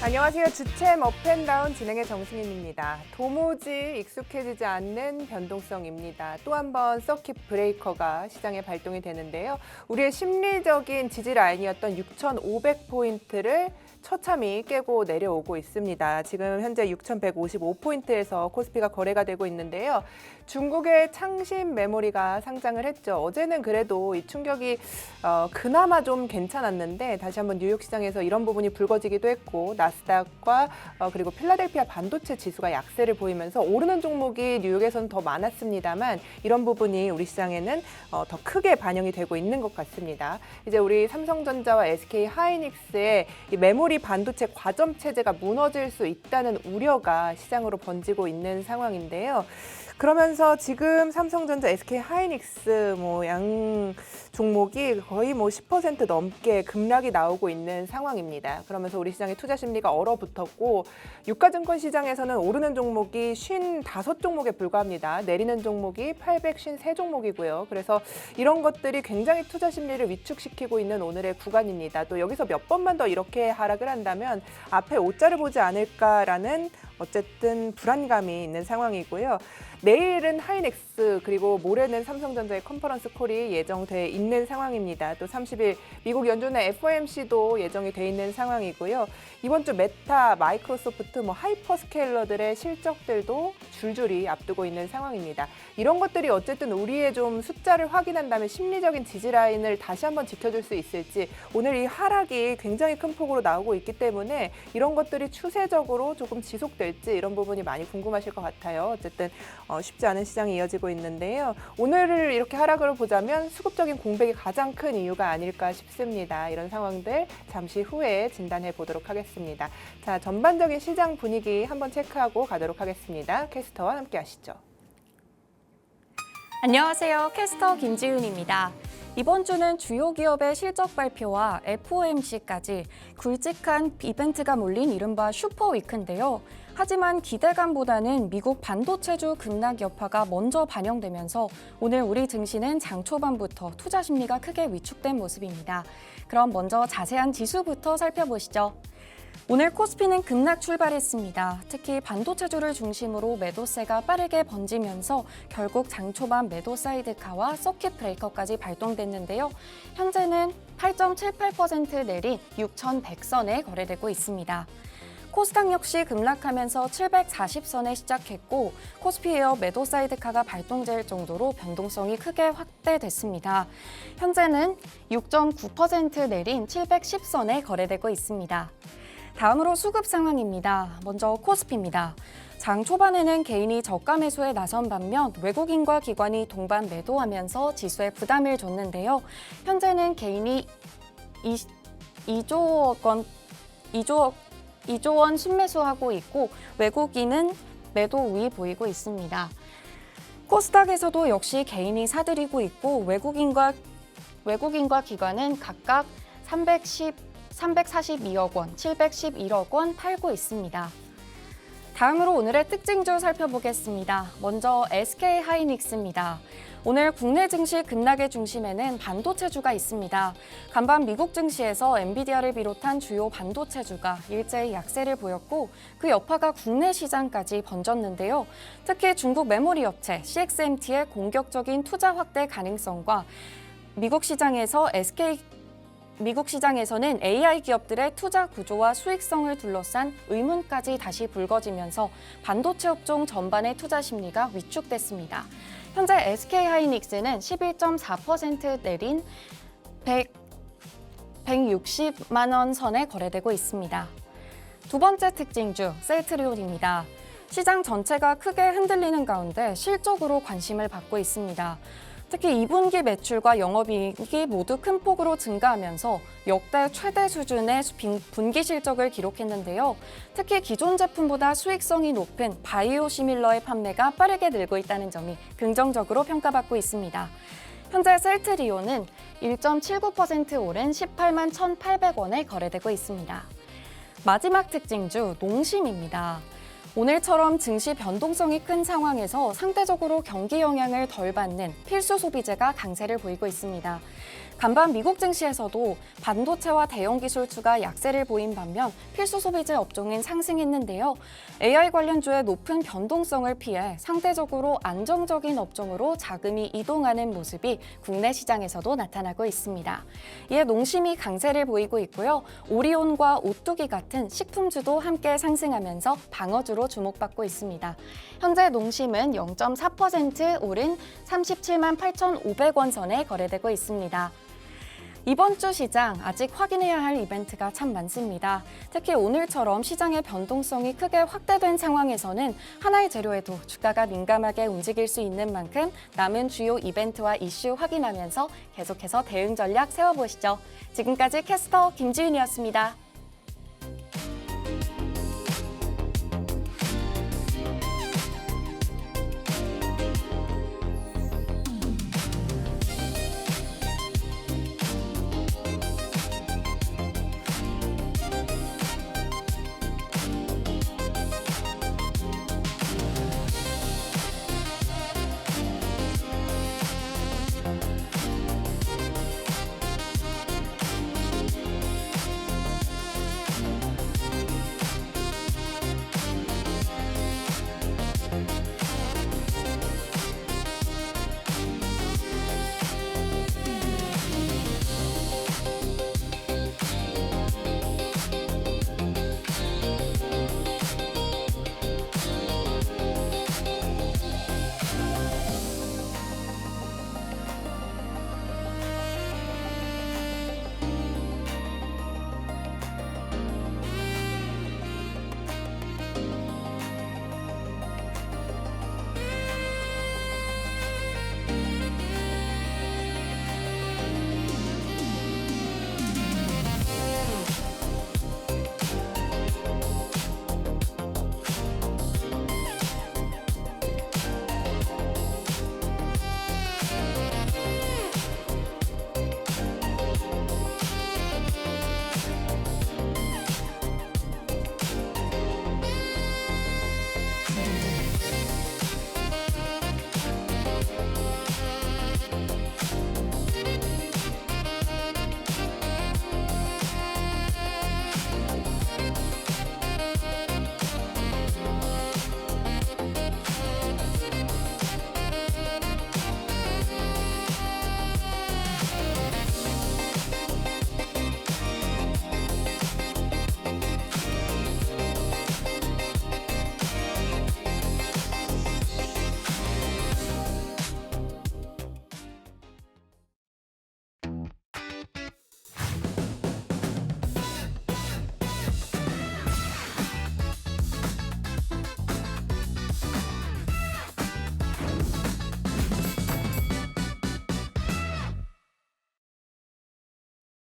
안녕하세요. 주챔 업앤다운 진행의 정승윤입니다. 도무지 익숙해지지 않는 변동성입니다. 또 한 번 서킷 브레이커가 시장에 발동이 되는데요. 우리의 심리적인 지지 라인이었던 6,500포인트를 처참히 깨고 내려오고 있습니다. 지금 현재 6,155포인트에서 코스피가 거래가 되고 있는데요. 중국의 창신 메모리가 상장을 했죠. 어제는 그래도 이 충격이 그나마 좀 괜찮았는데 다시 한번 뉴욕 시장에서 이런 부분이 불거지기도 했고 나스닥과 그리고 필라델피아 반도체 지수가 약세를 보이면서 오르는 종목이 뉴욕에서는 더 많았습니다만 이런 부분이 우리 시장에는 더 크게 반영이 되고 있는 것 같습니다. 이제 우리 삼성전자와 SK 하이닉스의 이 메모리 반도체 과점 체제가 무너질 수 있다는 우려가 시장으로 번지고 있는 상황인데요. 그러면서 지금 삼성전자, SK 하이닉스 양 종목이 거의 10% 넘게 급락이 나오고 있는 상황입니다. 그러면서 우리 시장의 투자 심리가 얼어붙었고 유가증권 시장에서는 오르는 종목이 55종목에 불과합니다. 내리는 종목이 853종목이고요. 그래서 이런 것들이 굉장히 투자 심리를 위축시키고 있는 오늘의 구간입니다. 또 여기서 몇 번만 더 이렇게 하락을 한다면 앞에 오자를 보지 않을까라는 어쨌든 불안감이 있는 상황이고요. 내일은 하이닉스 그리고 모레는 삼성전자의 컨퍼런스 콜이 예정돼 있는 상황입니다. 또 30일 미국 연준의 FOMC도 예정이 돼 있는 상황이고요. 이번 주 메타, 마이크로소프트, 하이퍼스케일러들의 실적들도 줄줄이 앞두고 있는 상황입니다. 이런 것들이 어쨌든 우리의 좀 숫자를 확인한 다음에 심리적인 지지 라인을 다시 한번 지켜줄 수 있을지 오늘 이 하락이 굉장히 큰 폭으로 나오고 있기 때문에 이런 것들이 추세적으로 조금 지속될지 이런 부분이 많이 궁금하실 것 같아요. 어쨌든 쉽지 않은 시장이 이어지고 있는데요. 오늘을 이렇게 하락으로 보자면 수급적인 공백이 가장 큰 이유가 아닐까 싶습니다. 이런 상황들 잠시 후에 진단해 보도록 하겠습니다. 자, 전반적인 시장 분위기 한번 체크하고 가도록 하겠습니다. 캐스터와 함께 하시죠. 안녕하세요. 캐스터 김지은입니다. 이번 주는 주요 기업의 실적 발표와 FOMC까지 굵직한 이벤트가 몰린 이른바 슈퍼위크인데요. 하지만 기대감보다는 미국 반도체주 급락 여파가 먼저 반영되면서 오늘 우리 증시는 장 초반부터 투자 심리가 크게 위축된 모습입니다. 그럼 먼저 자세한 지수부터 살펴보시죠. 오늘 코스피는 급락 출발했습니다. 특히 반도체주를 중심으로 매도세가 빠르게 번지면서 결국 장 초반 매도 사이드카와 서킷 브레이커까지 발동됐는데요. 현재는 8.78% 내린 6,100선에 거래되고 있습니다. 코스닥 역시 급락하면서 740선에 시작했고 코스피에 이어 매도 사이드카가 발동될 정도로 변동성이 크게 확대됐습니다. 현재는 6.9% 내린 710선에 거래되고 있습니다. 다음으로 수급 상황입니다. 먼저 코스피입니다. 장 초반에는 개인이 저가 매수에 나선 반면 외국인과 기관이 동반 매도하면서 지수에 부담을 줬는데요. 현재는 개인이 2조 원 순매수하고 있고 외국인은 매도 우위 보이고 있습니다. 코스닥에서도 역시 개인이 사들이고 있고 외국인과 기관은 각각 342억 원, 711억 원 팔고 있습니다. 다음으로 오늘의 특징주 살펴보겠습니다. 먼저 SK 하이닉스입니다. 오늘 국내 증시 급락의 중심에는 반도체주가 있습니다. 간밤 미국 증시에서 엔비디아를 비롯한 주요 반도체주가 일제히 약세를 보였고 그 여파가 국내 시장까지 번졌는데요. 특히 중국 메모리 업체 CXMT의 공격적인 투자 확대 가능성과 미국 시장에서는 AI 기업들의 투자 구조와 수익성을 둘러싼 의문까지 다시 불거지면서 반도체 업종 전반의 투자 심리가 위축됐습니다. 현재 SK 하이닉스는 11.4% 내린 160만 원 선에 거래되고 있습니다. 두 번째 특징주, 셀트리온입니다. 시장 전체가 크게 흔들리는 가운데 실적으로 관심을 받고 있습니다. 특히 2분기 매출과 영업이익이 모두 큰 폭으로 증가하면서 역대 최대 수준의 분기 실적을 기록했는데요. 특히 기존 제품보다 수익성이 높은 바이오 시밀러의 판매가 빠르게 늘고 있다는 점이 긍정적으로 평가받고 있습니다. 현재 셀트리온은 1.79% 오른 18만 1,800원에 거래되고 있습니다. 마지막 특징주, 농심입니다. 오늘처럼 증시 변동성이 큰 상황에서 상대적으로 경기 영향을 덜 받는 필수 소비재가 강세를 보이고 있습니다. 간밤 미국 증시에서도 반도체와 대형 기술주가 약세를 보인 반면 필수 소비재 업종은 상승했는데요. AI 관련주의 높은 변동성을 피해 상대적으로 안정적인 업종으로 자금이 이동하는 모습이 국내 시장에서도 나타나고 있습니다. 이에 농심이 강세를 보이고 있고요. 오리온과 오뚜기 같은 식품주도 함께 상승하면서 방어주로 주목받고 있습니다. 현재 농심은 0.4% 오른 37만 8,500원 선에 거래되고 있습니다. 이번 주 시장 아직 확인해야 할 이벤트가 참 많습니다. 특히 오늘처럼 시장의 변동성이 크게 확대된 상황에서는 하나의 재료에도 주가가 민감하게 움직일 수 있는 만큼 남은 주요 이벤트와 이슈 확인하면서 계속해서 대응 전략 세워보시죠. 지금까지 캐스터 김지윤이었습니다.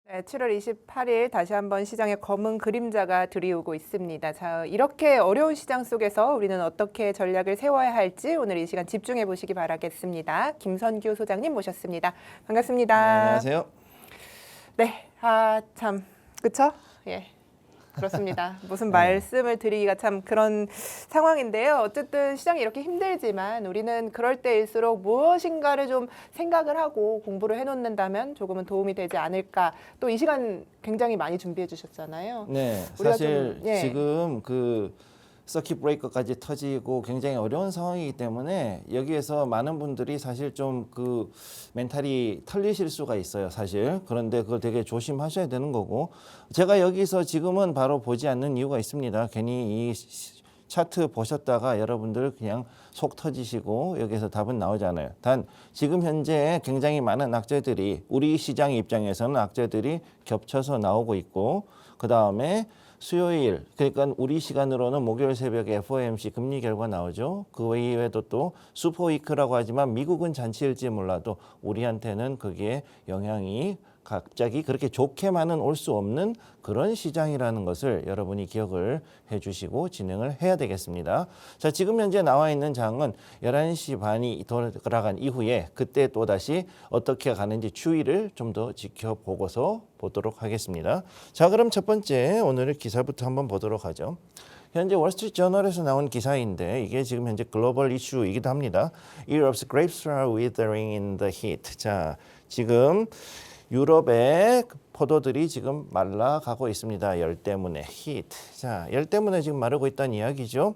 네, 7월 28일 다시 한번 시장에 검은 그림자가 들이오고 있습니다. 자, 이렇게 어려운 시장 속에서 우리는 어떻게 전략을 세워야 할지 오늘 이 시간 집중해 보시기 바라겠습니다. 김선규 소장님 모셨습니다. 반갑습니다. 안녕하세요. 네, 참, 그쵸? 예. 그렇습니다. 무슨 네. 말씀을 드리기가 참 그런 상황인데요. 어쨌든 시장이 이렇게 힘들지만 우리는 그럴 때일수록 무엇인가를 좀 생각을 하고 공부를 해놓는다면 조금은 도움이 되지 않을까. 또 이 시간 굉장히 많이 준비해 주셨잖아요. 네, 우리가 사실 좀, 예. 지금 그 서킷 브레이커까지 터지고 굉장히 어려운 상황이기 때문에 여기에서 많은 분들이 사실 좀 그 멘탈이 털리실 수가 있어요, 사실. 그런데 그걸 되게 조심하셔야 되는 거고, 제가 여기서 지금은 바로 보지 않는 이유가 있습니다. 괜히 이 차트 보셨다가 여러분들 그냥 속 터지시고 여기서 답은 나오잖아요. 단 지금 현재 굉장히 많은 악재들이, 우리 시장 입장에서는 악재들이 겹쳐서 나오고 있고, 그 다음에 수요일, 그러니까 우리 시간으로는 목요일 새벽에 FOMC 금리 결과 나오죠. 그 외에도 또 슈퍼위크라고 하지만 미국은 잔치일지 몰라도 우리한테는 그게 영향이 갑자기 그렇게 좋게만은 올 수 없는 그런 시장이라는 것을 여러분이 기억을 해주시고 진행을 해야 되겠습니다. 자, 지금 현재 나와 있는 장은 11시 반이 돌아간 이후에 그때 또다시 어떻게 가는지 추이를 좀 더 지켜보고서 보도록 하겠습니다. 자, 그럼 첫 번째 오늘의 기사부터 한번 보도록 하죠. 현재 월스트리트저널에서 나온 기사인데 이게 지금 현재 글로벌 이슈이기도 합니다. Europe's grapes are withering in the heat. 자, 지금 유럽의 포도들이 지금 말라가고 있습니다. 열 때문에 heat. 자, 열 때문에 지금 마르고 있다는 이야기죠.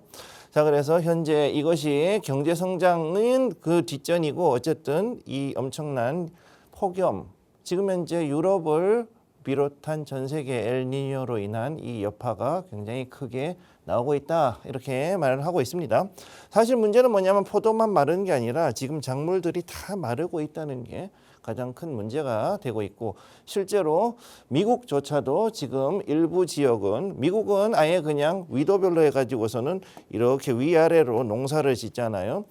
자, 그래서 현재 이것이 경제 성장은 그 뒷전이고 어쨌든 이 엄청난 폭염, 지금 현재 유럽을 비롯한 전 세계 엘니뇨로 인한 이 여파가 굉장히 크게 나오고 있다, 이렇게 말을 하고 있습니다. 사실 문제는 뭐냐면 포도만 마르는 게 아니라 지금 작물들이 다 마르고 있다는 게 가장 큰 문제가 되고 있고, 실제로 미국조차도 지금 일부 지역은, 미국은 아예 그냥 위도별로 해가지고서는 이렇게 위아래로 농사를 짓잖아요.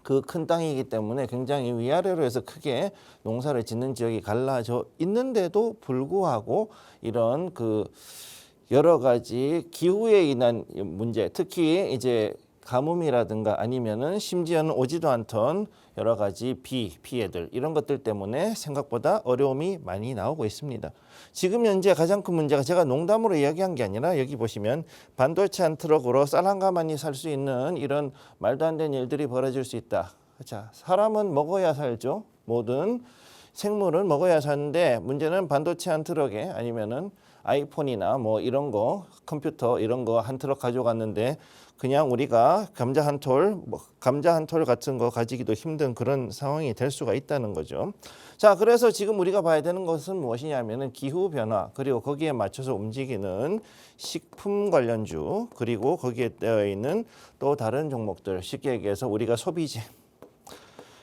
그 큰 땅이기 때문에 굉장히 위아래로 해서 크게 농사를 짓는 지역이 갈라져 있는데도 불구하고 이런 그 여러 가지 기후에 인한 문제, 특히 이제 가뭄이라든가 아니면은 심지어는 오지도 않던 여러 가지 피해들, 이런 것들 때문에 생각보다 어려움이 많이 나오고 있습니다. 지금 현재 가장 큰 문제가, 제가 농담으로 이야기한 게 아니라 여기 보시면 반도체 한 트럭으로 쌀 한 가마니 살 수 있는 이런 말도 안 되는 일들이 벌어질 수 있다. 자, 사람은 먹어야 살죠. 모든 생물은 먹어야 사는데 문제는 반도체 한 트럭에 아니면은 아이폰이나 뭐 이런 거, 컴퓨터 이런 거 한 트럭 가져갔는데 그냥 우리가 감자 한 톨 같은 거 가지기도 힘든 그런 상황이 될 수가 있다는 거죠. 자, 그래서 지금 우리가 봐야 되는 것은 무엇이냐면은 기후 변화, 그리고 거기에 맞춰서 움직이는 식품 관련주, 그리고 거기에 되어 있는 또 다른 종목들, 쉽게 얘기해서 우리가 소비재,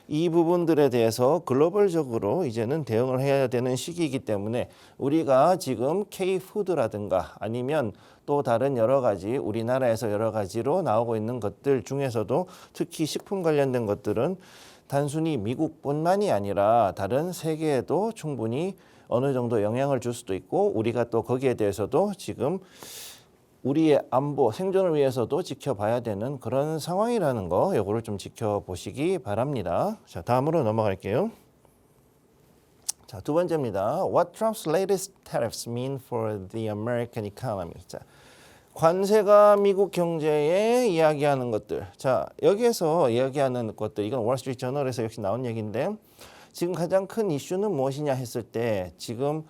이 부분들에 대해서 글로벌적으로 이제는 대응을 해야 되는 시기이기 때문에 우리가 지금 K푸드라든가 아니면 또 다른 여러 가지 우리나라에서 여러 가지로 나오고 있는 것들 중에서도 특히 식품 관련된 것들은 단순히 미국뿐만이 아니라 다른 세계에도 충분히 어느 정도 영향을 줄 수도 있고, 우리가 또 거기에 대해서도 지금 우리의 안보, 생존을 위해서도 지켜봐야 되는 그런 상황이라는 거, 요거를 좀 지켜보시기 바랍니다. 자, 다음으로 넘어갈게요. 자, 두 번째입니다. What Trump's latest tariffs mean for the American economy? 자, 관세가 미국 경제에 이야기하는 것들. 자, 여기에서 이야기하는 것들, 이건 월스트리트저널에서 역시 나온 얘기인데, 지금 가장 큰 이슈는 무엇이냐 했을 때, 지금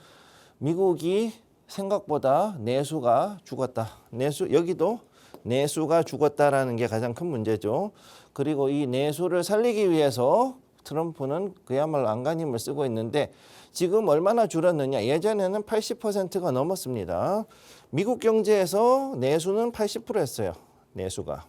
미국이 생각보다 내수가 죽었다. 여기도 내수가 죽었다라는 게 가장 큰 문제죠. 그리고 이 내수를 살리기 위해서 트럼프는 그야말로 안간힘을 쓰고 있는데, 지금 얼마나 줄었느냐. 예전에는 80%가 넘었습니다. 미국 경제에서 내수는 80%였어요. 내수가.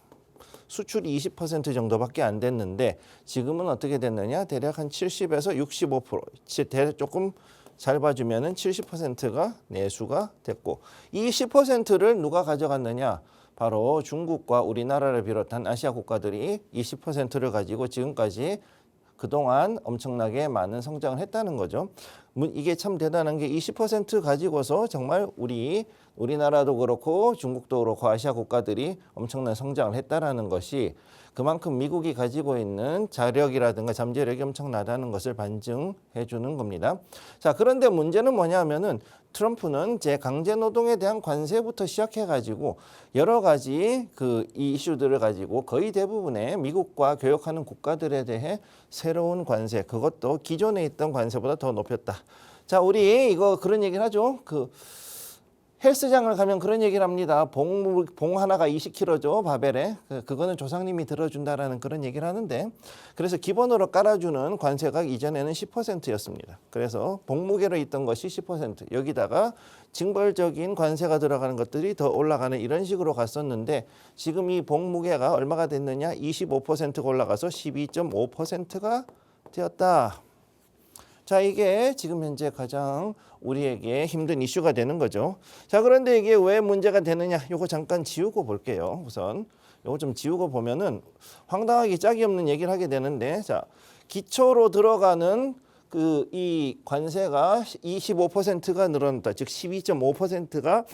수출이 20% 정도밖에 안 됐는데 지금은 어떻게 됐느냐. 대략 한 70에서 65%. 조금 잘 봐주면은 70%가 내수가 됐고, 이 10%를 누가 가져갔느냐? 바로 중국과 우리나라를 비롯한 아시아 국가들이 이 10%를 가지고 지금까지 그동안 엄청나게 많은 성장을 했다는 거죠. 이게 참 대단한 게 20% 가지고서 정말 우리나라도 그렇고 중국도 그렇고 아시아 국가들이 엄청난 성장을 했다라는 것이 그만큼 미국이 가지고 있는 자력이라든가 잠재력이 엄청나다는 것을 반증해 주는 겁니다. 자, 그런데 문제는 뭐냐면은 트럼프는 제 강제 노동에 대한 관세부터 시작해 가지고 여러 가지 이 이슈들을 가지고 거의 대부분의 미국과 교역하는 국가들에 대해 새로운 관세, 그것도 기존에 있던 관세보다 더 높였다. 자, 우리 이거 그런 얘기를 하죠. 헬스장을 가면 그런 얘기를 합니다. 봉 하나가 20kg죠, 바벨에. 그거는 조상님이 들어준다라는 그런 얘기를 하는데, 그래서 기본으로 깔아주는 관세가 이전에는 10%였습니다. 그래서 봉무게로 있던 것이 10%, 여기다가 징벌적인 관세가 들어가는 것들이 더 올라가는 이런 식으로 갔었는데, 지금 이 봉무게가 얼마가 됐느냐? 25%가 올라가서 12.5%가 되었다. 자, 이게 지금 현재 가장 우리에게 힘든 이슈가 되는 거죠. 자, 그런데 이게 왜 문제가 되느냐? 요거 잠깐 지우고 볼게요. 우선 요거 좀 지우고 보면은 황당하게 짝이 없는 얘기를 하게 되는데, 자, 기초로 들어가는 이 관세가 25%가 늘어났다. 즉 12.5%가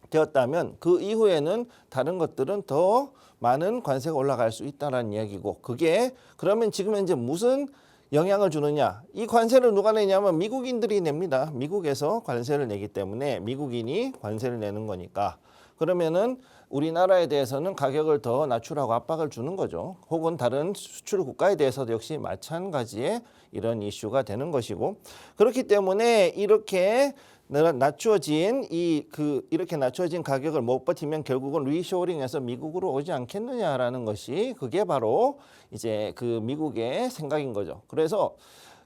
되었다면 그 이후에는 다른 것들은 더 많은 관세가 올라갈 수 있다라는 이야기고, 그게 그러면 지금 현재 무슨 영향을 주느냐? 이 관세를 누가 내냐면 미국인들이 냅니다. 미국에서 관세를 내기 때문에 미국인이 관세를 내는 거니까. 그러면은 우리나라에 대해서는 가격을 더 낮추라고 압박을 주는 거죠. 혹은 다른 수출 국가에 대해서도 역시 마찬가지의 이런 이슈가 되는 것이고, 그렇기 때문에 이렇게 낮추어진 이렇게 낮추어진 가격을 못 버티면 결국은 리쇼어링해서 미국으로 오지 않겠느냐라는 것이 그게 바로 이제 그 미국의 생각인 거죠. 그래서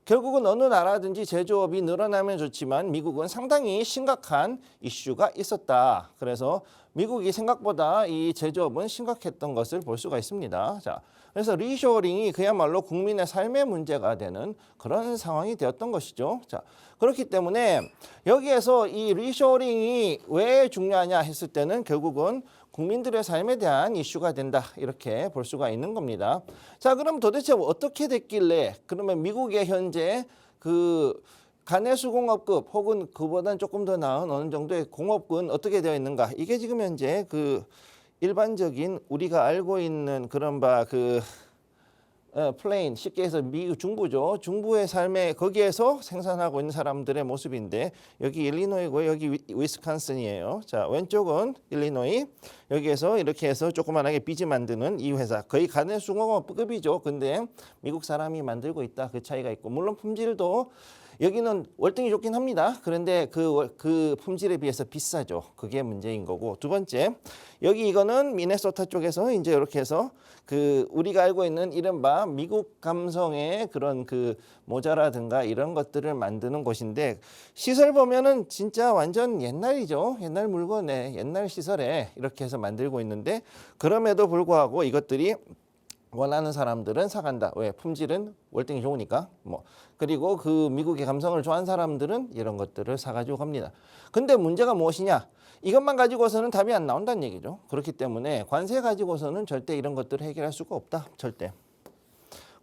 결국은 어느 나라든지 제조업이 늘어나면 좋지만 미국은 상당히 심각한 이슈가 있었다. 그래서 미국이 생각보다 이 제조업은 심각했던 것을 볼 수가 있습니다. 자, 그래서 리쇼어링이 그야말로 국민의 삶의 문제가 되는 그런 상황이 되었던 것이죠. 자, 그렇기 때문에 여기에서 이 리쇼어링이 왜 중요하냐 했을 때는 결국은 국민들의 삶에 대한 이슈가 된다, 이렇게 볼 수가 있는 겁니다. 자, 그럼 도대체 어떻게 됐길래 그러면 미국의 현재 그 가내수공업급 혹은 그보다는 조금 더 나은 어느 정도의 공업군 어떻게 되어 있는가? 이게 지금 현재 그 일반적인 우리가 알고 있는 그런 플레인, 쉽게 해서 미국 중부죠. 중부의 삶에 거기에서 생산하고 있는 사람들의 모습인데, 여기 일리노이고 여기 위스콘신이에요. 자, 왼쪽은 일리노이, 여기에서 이렇게 해서 조그만하게 비즈 만드는 이 회사, 거의 가내수공업급이죠. 근데 미국 사람이 만들고 있다, 그 차이가 있고, 물론 품질도 여기는 월등히 좋긴 합니다. 그런데 그 품질에 비해서 비싸죠. 그게 문제인 거고, 두 번째, 여기 이거는 미네소타 쪽에서 이제 이렇게 해서 그 우리가 알고 있는 이른바 미국 감성의 그런 그 모자라든가 이런 것들을 만드는 곳인데, 시설 보면은 진짜 완전 옛날이죠. 옛날 물건에 옛날 시설에 이렇게 해서 만들고 있는데, 그럼에도 불구하고 이것들이 원하는 사람들은 사간다. 왜? 품질은 월등히 좋으니까. 그리고 그 미국의 감성을 좋아하는 사람들은 이런 것들을 사가지고 갑니다. 근데 문제가 무엇이냐? 이것만 가지고서는 답이 안 나온다는 얘기죠. 그렇기 때문에 관세 가지고서는 절대 이런 것들을 해결할 수가 없다. 절대.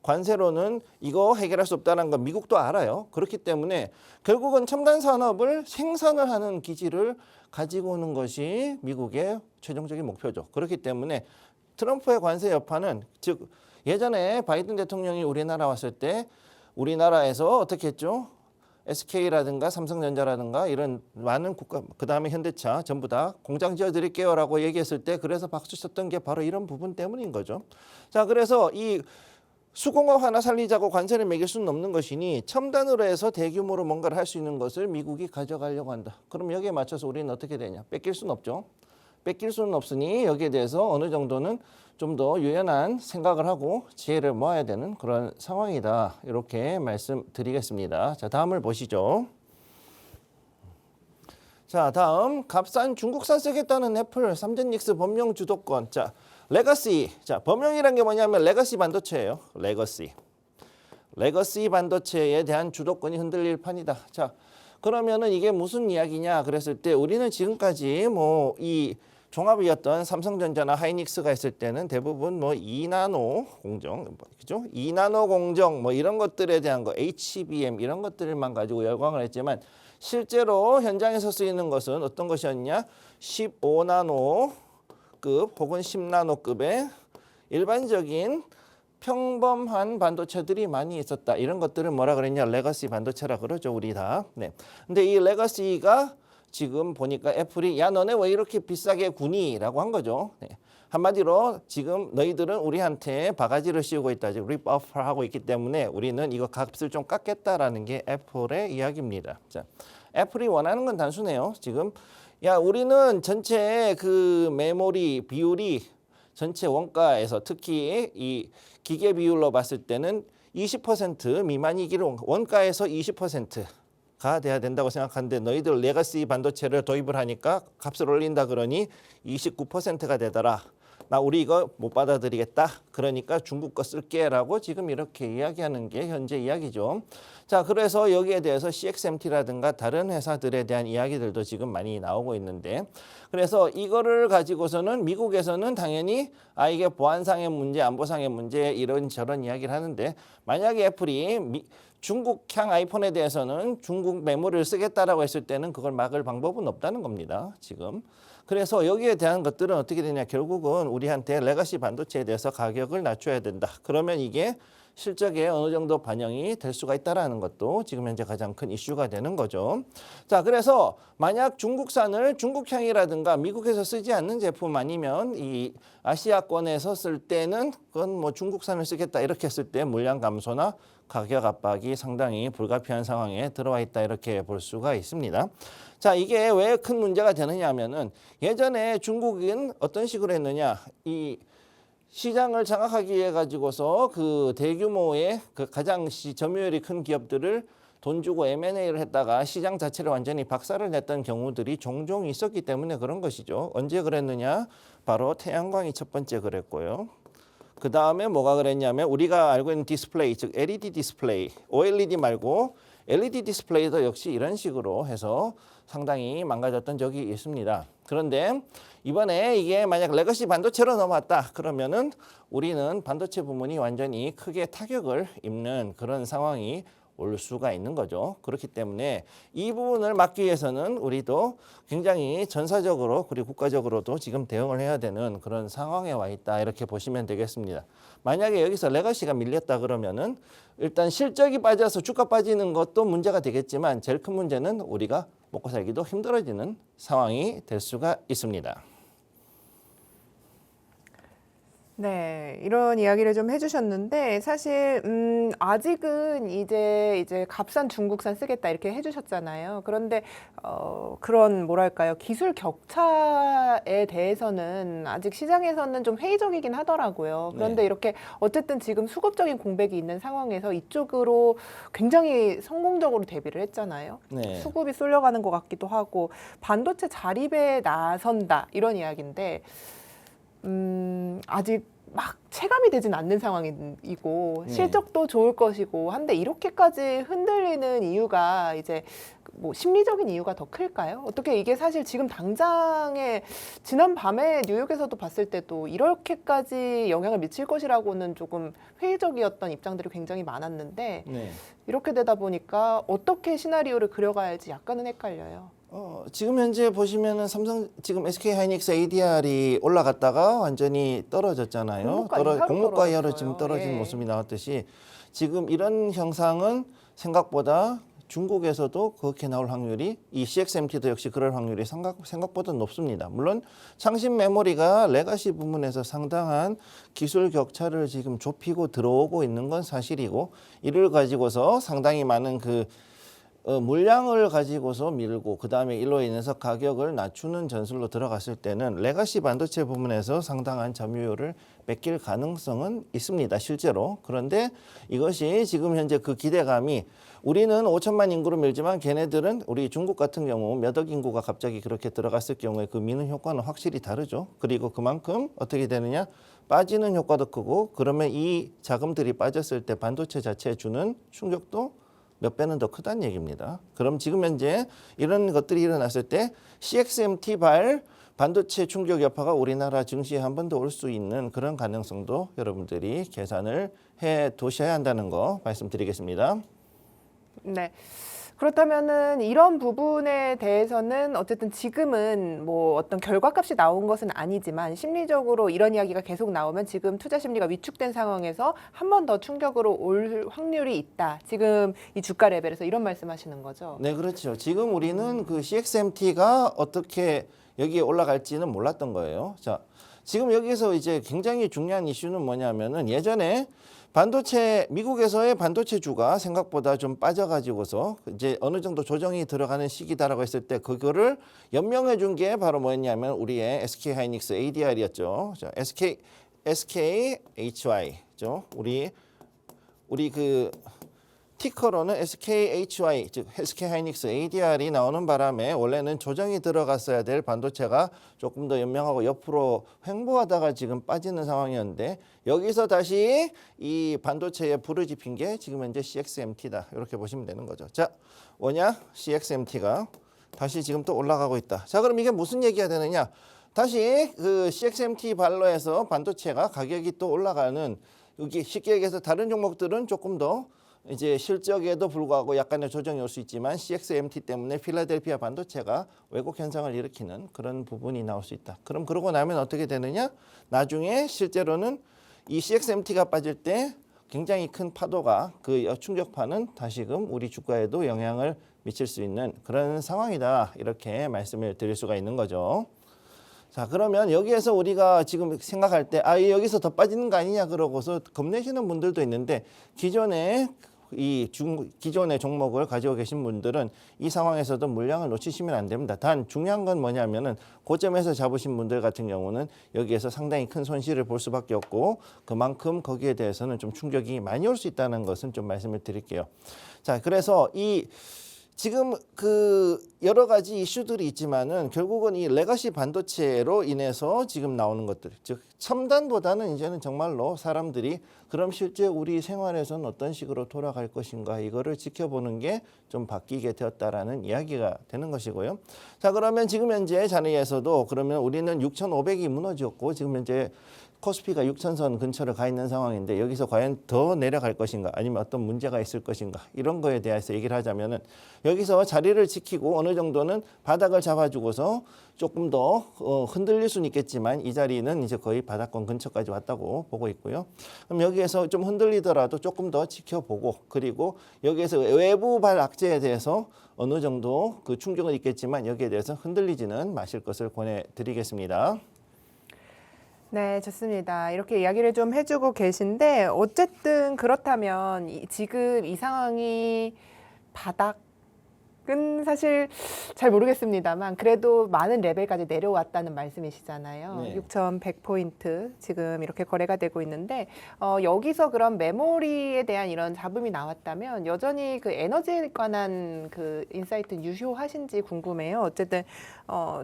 관세로는 이거 해결할 수 없다는 건 미국도 알아요. 그렇기 때문에 결국은 첨단 산업을 생산을 하는 기지를 가지고 오는 것이 미국의 최종적인 목표죠. 그렇기 때문에 트럼프의 관세 여파는, 즉 예전에 바이든 대통령이 우리나라 왔을 때 우리나라에서 어떻게 했죠? SK라든가 삼성전자라든가 이런 많은 국가, 그다음에 현대차 전부 다 공장 지어드릴게요라고 얘기했을 때 그래서 박수 쳤던 게 바로 이런 부분 때문인 거죠. 자, 그래서 이 수공업 하나 살리자고 관세를 매길 수는 없는 것이니 첨단으로 해서 대규모로 뭔가를 할 수 있는 것을 미국이 가져가려고 한다. 그럼 여기에 맞춰서 우리는 어떻게 되냐? 뺏길 수는 없죠. 뺏길 수는 없으니 여기에 대해서 어느 정도는 좀 더 유연한 생각을 하고 지혜를 모아야 되는 그런 상황이다. 이렇게 말씀드리겠습니다. 자, 다음을 보시죠. 자, 다음 값싼 중국산 쓰겠다는 애플 삼젠닉스 범용 주도권. 자, 레거시. 자, 범용이란 게 뭐냐면 레거시 반도체예요. 레거시 반도체에 대한 주도권이 흔들릴 판이다. 자, 그러면은 이게 무슨 이야기냐 그랬을 때 우리는 지금까지 이 종합이었던 삼성전자나 하이닉스가 있을 때는 대부분 2나노 공정, 그죠? 2나노 공정 이런 것들에 대한 거, HBM 이런 것들만 가지고 열광을 했지만 실제로 현장에서 쓰이는 것은 어떤 것이었냐? 15나노급 혹은 10나노급의 일반적인 평범한 반도체들이 많이 있었다. 이런 것들을 뭐라 그랬냐? 레거시 반도체라 그러죠, 우리 다. 네. 근데 이 레거시가 지금 보니까 애플이 야, 너네 왜 이렇게 비싸게 구니? 라고 한 거죠. 네. 한마디로 지금 너희들은 우리한테 바가지를 씌우고 있다. 지금 리버프를 하고 있기 때문에 우리는 이거 값을 좀 깎겠다라는 게 애플의 이야기입니다. 자, 애플이 원하는 건 단순해요. 지금 야, 우리는 전체 그 메모리 비율이 전체 원가에서 특히 이 기계 비율로 봤을 때는 20% 미만이기를 원가에서 20%가 돼야 된다고 생각하는데 너희들 레거시 반도체를 도입을 하니까 값을 올린다 그러니 29%가 되더라. 나 우리 이거 못 받아들이겠다. 그러니까 중국 거 쓸게라고 지금 이렇게 이야기하는 게 현재 이야기죠. 자, 그래서 여기에 대해서 CXMT라든가 다른 회사들에 대한 이야기들도 지금 많이 나오고 있는데, 그래서 이거를 가지고서는 미국에서는 당연히 이게 보안상의 문제, 안보상의 문제 이런저런 이야기를 하는데, 만약에 애플이 중국향 아이폰에 대해서는 중국 메모리를 쓰겠다라고 했을 때는 그걸 막을 방법은 없다는 겁니다, 지금. 그래서 여기에 대한 것들은 어떻게 되냐, 결국은 우리한테 레거시 반도체에 대해서 가격을 낮춰야 된다. 그러면 이게 실적에 어느 정도 반영이 될 수가 있다라는 것도 지금 현재 가장 큰 이슈가 되는 거죠. 자, 그래서 만약 중국산을 중국향이라든가 미국에서 쓰지 않는 제품 아니면 이 아시아권에서 쓸 때는 그건 뭐 중국산을 쓰겠다 이렇게 했을 때 물량 감소나 가격 압박이 상당히 불가피한 상황에 들어와 있다 이렇게 볼 수가 있습니다. 자, 이게 왜 큰 문제가 되느냐 하면은 예전에 중국은 어떤 식으로 했느냐, 이 시장을 장악하기 위해 가지고서 그 대규모의 그 가장 점유율이 큰 기업들을 돈 주고 M&A를 했다가 시장 자체를 완전히 박살을 냈던 경우들이 종종 있었기 때문에 그런 것이죠. 언제 그랬느냐? 바로 태양광이 첫 번째 그랬고요. 그 다음에 뭐가 그랬냐면 우리가 알고 있는 디스플레이, 즉 LED 디스플레이, OLED 말고 LED 디스플레이도 역시 이런 식으로 해서 상당히 망가졌던 적이 있습니다. 그런데 이번에 이게 만약 레거시 반도체로 넘어왔다 그러면은 우리는 반도체 부문이 완전히 크게 타격을 입는 그런 상황이 올 수가 있는 거죠. 그렇기 때문에 이 부분을 막기 위해서는 우리도 굉장히 전사적으로 그리고 국가적으로도 지금 대응을 해야 되는 그런 상황에 와 있다 이렇게 보시면 되겠습니다. 만약에 여기서 레거시가 밀렸다 그러면은 일단 실적이 빠져서 주가 빠지는 것도 문제가 되겠지만 제일 큰 문제는 우리가 먹고 살기도 힘들어지는 상황이 될 수가 있습니다. 네, 이런 이야기를 좀 해주셨는데 사실 아직은 이제 값싼 중국산 쓰겠다 이렇게 해주셨잖아요. 그런데 그런 뭐랄까요, 기술 격차에 대해서는 아직 시장에서는 좀 회의적이긴 하더라고요. 그런데 네. 이렇게 어쨌든 지금 수급적인 공백이 있는 상황에서 이쪽으로 굉장히 성공적으로 대비를 했잖아요. 네. 수급이 쏠려가는 것 같기도 하고 반도체 자립에 나선다 이런 이야기인데. 아직 막 체감이 되진 않는 상황이고 네. 실적도 좋을 것이고 한데 이렇게까지 흔들리는 이유가 이제 뭐 심리적인 이유가 더 클까요? 어떻게 이게 사실 지금 당장에 지난 밤에 뉴욕에서도 봤을 때도 이렇게까지 영향을 미칠 것이라고는 조금 회의적이었던 입장들이 굉장히 많았는데 네. 이렇게 되다 보니까 어떻게 시나리오를 그려가야 할지 약간은 헷갈려요. 지금 현재 보시면은 삼성 지금 SK 하이닉스 ADR이 올라갔다가 완전히 떨어졌잖아요. 공모가 이하로 지금 떨어진 예. 모습이 나왔듯이 지금 이런 형상은 생각보다 중국에서도 그렇게 나올 확률이 이 CXMT도 역시 그럴 확률이 생각보다 높습니다. 물론 창신 메모리가 레가시 부문에서 상당한 기술 격차를 지금 좁히고 들어오고 있는 건 사실이고 이를 가지고서 상당히 많은 물량을 가지고서 밀고 그다음에 이로 인해서 가격을 낮추는 전술로 들어갔을 때는 레가시 반도체 부분에서 상당한 점유율을 뺏길 가능성은 있습니다. 실제로. 그런데 이것이 지금 현재 그 기대감이 우리는 5천만 인구로 밀지만 걔네들은 우리 중국 같은 경우 몇 억 인구가 갑자기 그렇게 들어갔을 경우에 그 미는 효과는 확실히 다르죠. 그리고 그만큼 어떻게 되느냐? 빠지는 효과도 크고 그러면 이 자금들이 빠졌을 때 반도체 자체에 주는 충격도 몇 배는 더 크다는 얘기입니다. 그럼 지금 현재 이런 것들이 일어났을 때 CXMT-발 반도체 충격 여파가 우리나라 증시에 한 번 더 올 수 있는 그런 가능성도 여러분들이 계산을 해 두셔야 한다는 거 말씀드리겠습니다. 네. 그렇다면은 이런 부분에 대해서는 어쨌든 지금은 뭐 어떤 결과값이 나온 것은 아니지만 심리적으로 이런 이야기가 계속 나오면 지금 투자 심리가 위축된 상황에서 한 번 더 충격으로 올 확률이 있다. 지금 이 주가 레벨에서 이런 말씀하시는 거죠. 네, 그렇죠. 지금 우리는 그 CXMT가 어떻게 여기에 올라갈지는 몰랐던 거예요. 자, 지금 여기서 이제 굉장히 중요한 이슈는 뭐냐면은 예전에 미국에서의 반도체주가 생각보다 좀 빠져가지고서 이제 어느 정도 조정이 들어가는 시기다라고 했을 때 그거를 연명해 준 게 바로 뭐였냐면 우리의 SK 하이닉스 ADR이었죠. 자, SKHY죠. 우리 그 티커로는 SKHY, 즉 SK 하이닉스 ADR이 나오는 바람에 원래는 조정이 들어갔어야 될 반도체가 조금 더 연명하고 옆으로 횡보하다가 지금 빠지는 상황이었는데 여기서 다시 이 반도체에 불을 지핀 게 지금 현재 CXMT다. 이렇게 보시면 되는 거죠. 자, 뭐냐? CXMT가 다시 지금 또 올라가고 있다. 자, 그럼 이게 무슨 얘기가 되느냐? 다시 그 CXMT 발로해서 반도체가 가격이 또 올라가는 여기 쉽게 얘기해서 다른 종목들은 조금 더 이제 실적에도 불구하고 약간의 조정이 올 수 있지만 CXMT 때문에 필라델피아 반도체가 왜곡 현상을 일으키는 그런 부분이 나올 수 있다. 그럼 그러고 나면 어떻게 되느냐? 나중에 실제로는 이 CXMT가 빠질 때 굉장히 큰 파도가 그 충격파는 다시금 우리 주가에도 영향을 미칠 수 있는 그런 상황이다. 이렇게 말씀을 드릴 수가 있는 거죠. 자, 그러면 여기에서 우리가 지금 생각할 때 여기서 더 빠지는 거 아니냐 그러고서 겁내시는 분들도 있는데 기존의 종목을 가지고 계신 분들은 이 상황에서도 물량을 놓치시면 안 됩니다. 단 중요한 건 뭐냐면은 고점에서 잡으신 분들 같은 경우는 여기에서 상당히 큰 손실을 볼 수밖에 없고 그만큼 거기에 대해서는 좀 충격이 많이 올 수 있다는 것은 좀 말씀을 드릴게요. 자, 그래서 지금 그 여러 가지 이슈들이 있지만은 결국은 이 레거시 반도체로 인해서 지금 나오는 것들, 즉 첨단보다는 이제는 정말로 사람들이 그럼 실제 우리 생활에서는 어떤 식으로 돌아갈 것인가 이거를 지켜보는 게 좀 바뀌게 되었다라는 이야기가 되는 것이고요. 자, 그러면 지금 현재 자리에서도 그러면 우리는 6,500이 무너졌고 지금 현재 코스피가 6,000선 근처를 가 있는 상황인데 여기서 과연 더 내려갈 것인가 아니면 어떤 문제가 있을 것인가 이런 거에 대해서 얘기를 하자면은 여기서 자리를 지키고 어느 정도는 바닥을 잡아주고서 조금 더 흔들릴 수는 있겠지만 이 자리는 이제 거의 바닥권 근처까지 왔다고 보고 있고요. 그럼 여기에서 좀 흔들리더라도 조금 더 지켜보고 그리고 여기에서 외부 발악재에 대해서 어느 정도 그 충격은 있겠지만 여기에 대해서 흔들리지는 마실 것을 권해드리겠습니다. 네, 좋습니다. 이렇게 이야기를 좀 해주고 계신데 어쨌든 그렇다면 지금 이 상황이 바닥은 사실 잘 모르겠습니다만 그래도 많은 레벨까지 내려왔다는 말씀이시잖아요. 네. 6,100포인트 지금 이렇게 거래가 되고 있는데 여기서 그런 메모리에 대한 이런 잡음이 나왔다면 여전히 그 에너지에 관한 그 인사이트는 유효하신지 궁금해요. 어쨌든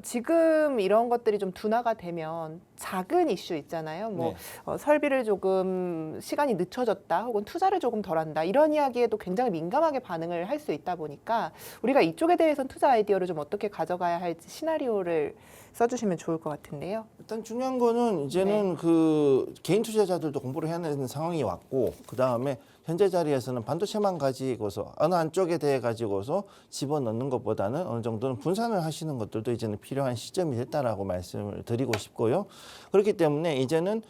지금 이런 것들이 좀 둔화가 되면 작은 이슈 있잖아요. 뭐 네. 설비를 조금 시간이 늦춰졌다 혹은 투자를 조금 덜한다 이런 이야기에도 굉장히 민감하게 반응을 할 수 있다 보니까 우리가 이쪽에 대해서는 투자 아이디어를 좀 어떻게 가져가야 할지 시나리오를 써주시면 좋을 것 같은데요. 일단 중요한 거는 이제는 그 개인 투자자들도 공부를 해야 되는 상황이 왔고 그 다음에 현재 자리에서는 반도체만 가지고서 어느 한쪽에 대해 가지고서 집어넣는 것보다는 어느 정도는 분산을 하시는 것들도 이제는 필요한 시점이 됐다라고 말씀을 드리고 싶고요. 그렇기 때문에 이제는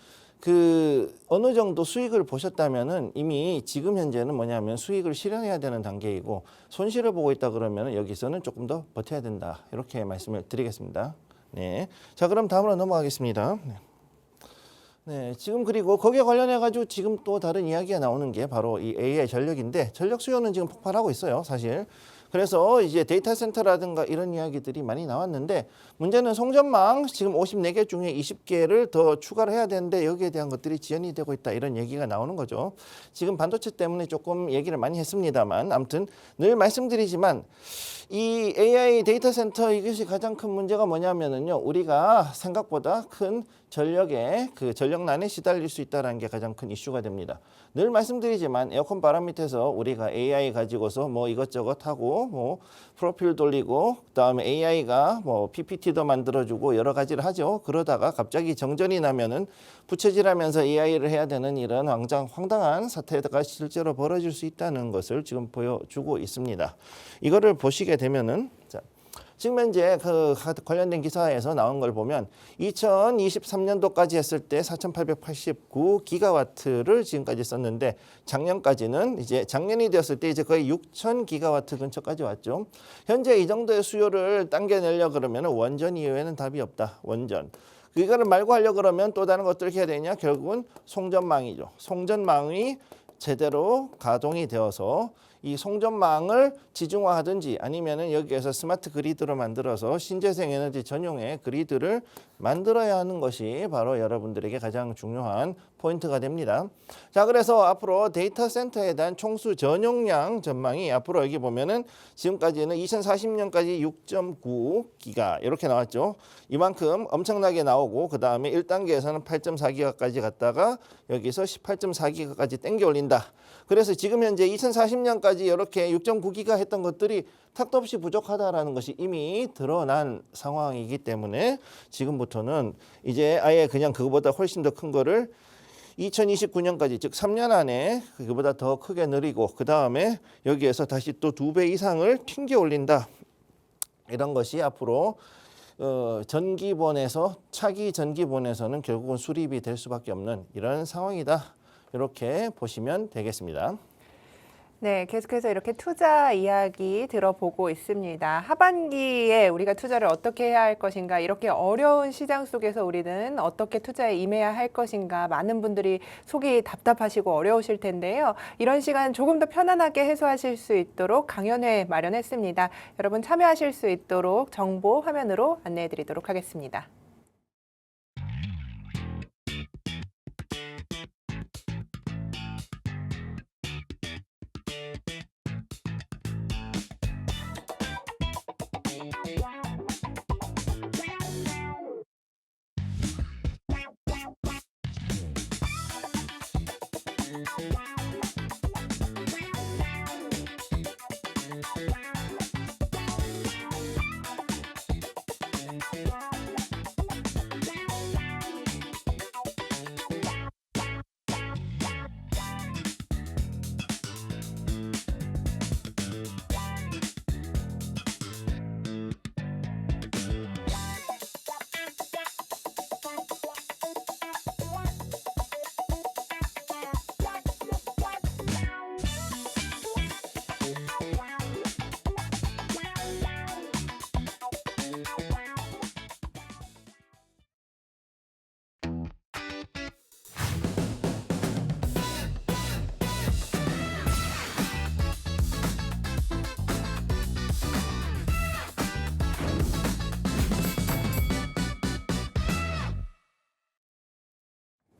그 어느 정도 수익을 보셨다면은 이미 지금 현재는 뭐냐면 수익을 실현해야 되는 단계이고 손실을 보고 있다 그러면은 여기서는 조금 더 버텨야 된다 이렇게 말씀을 드리겠습니다. 네, 자 그럼 다음으로 넘어가겠습니다. 네, 지금 그리고 거기에 관련해 가지고 지금 또 다른 이야기가 나오는 게 바로 이 AI 전력인데 전력 수요는 지금 폭발하고 있어요, 사실. 그래서 이제 데이터 센터라든가 이런 이야기들이 많이 나왔는데 문제는 송전망 지금 54개 중에 20개를 더 추가를 해야 되는데 여기에 대한 것들이 지연이 되고 있다 이런 얘기가 나오는 거죠. 지금 반도체 때문에 조금 얘기를 많이 했습니다만 아무튼 늘 말씀드리지만 이 AI 데이터 센터 이것이 가장 큰 문제가 뭐냐면은요. 우리가 생각보다 큰 전력에 그 전력난에 시달릴 수 있다는 게 가장 큰 이슈가 됩니다. 늘 말씀드리지만 에어컨 바람 밑에서 우리가 AI 가지고서 뭐 이것저것 하고 뭐 프로필 돌리고 그다음에 AI가 뭐 PPT도 만들어주고 여러 가지를 하죠. 그러다가 갑자기 정전이 나면은 부채질하면서 AI를 해야 되는 이런 황당한 사태가 실제로 벌어질 수 있다는 것을 지금 보여주고 있습니다. 이거를 보시게 되면은 자. 지금 현재 그 관련된 기사에서 나온 걸 보면 2023년도까지 했을 때 4,889기가와트를 지금까지 썼는데 작년까지는 이제 작년이 되었을 때 이제 거의 6,000기가와트 근처까지 왔죠. 현재 이 정도의 수요를 당겨내려 그러면 원전 이외에는 답이 없다. 원전. 이거를 말고 하려고 그러면 또 다른 것들을 해야 되냐? 결국은 송전망이죠. 송전망이 제대로 가동이 되어서 이 송전망을 지중화하든지 아니면은 여기에서 스마트 그리드로 만들어서 신재생 에너지 전용의 그리드를 만들어야 하는 것이 바로 여러분들에게 가장 중요한 포인트가 됩니다. 자, 그래서 앞으로 데이터 센터에 대한 총수 전용량 전망이 앞으로 여기 보면은 지금까지는 2040년까지 6.9기가 이렇게 나왔죠. 이만큼 엄청나게 나오고 그 다음에 1단계에서는 8.4기가까지 갔다가 여기서 18.4기가까지 땡겨 올린다. 그래서 지금 현재 2040년까지 이렇게 6.9기가 했던 것들이 탁도 없이 부족하다라는 것이 이미 드러난 상황이기 때문에 지금부터는 이제 아예 그냥 그거보다 훨씬 더 큰 거를 2029년까지 즉 3년 안에 그보다 더 크게 늘리고 그 다음에 여기에서 다시 또 2배 이상을 튕겨 올린다. 이런 것이 앞으로 전기본에서 차기 전기본에서는 결국은 수립이 될 수밖에 없는 이런 상황이다. 이렇게 보시면 되겠습니다. 네, 계속해서 이렇게 투자 이야기 들어보고 있습니다. 하반기에 우리가 투자를 어떻게 해야 할 것인가, 이렇게 어려운 시장 속에서 우리는 어떻게 투자에 임해야 할 것인가, 많은 분들이 속이 답답하시고 어려우실 텐데요. 이런 시간 조금 더 편안하게 해소하실 수 있도록 강연회 마련했습니다. 여러분 참여하실 수 있도록 정보 화면으로 안내해 드리도록 하겠습니다.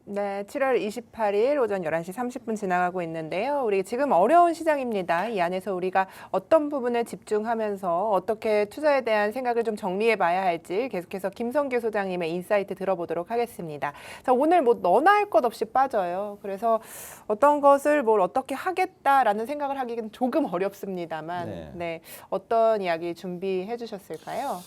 네, 7월 28일 오전 11시 30분 지나가고 있는데요. 우리 지금 어려운 시장입니다. 이 안에서 우리가 어떤 부분에 집중하면서 어떻게 투자에 대한 생각을 좀 정리해 봐야 할지 계속해서 김성규 소장님의 인사이트 들어보도록 하겠습니다. 자, 오늘 뭐 너나 할 것 없이 빠져요. 그래서 어떤 것을 뭘 어떻게 하겠다라는 생각을 하기는 조금 어렵습니다만, 네, 어떤 이야기 준비해 주셨을까요?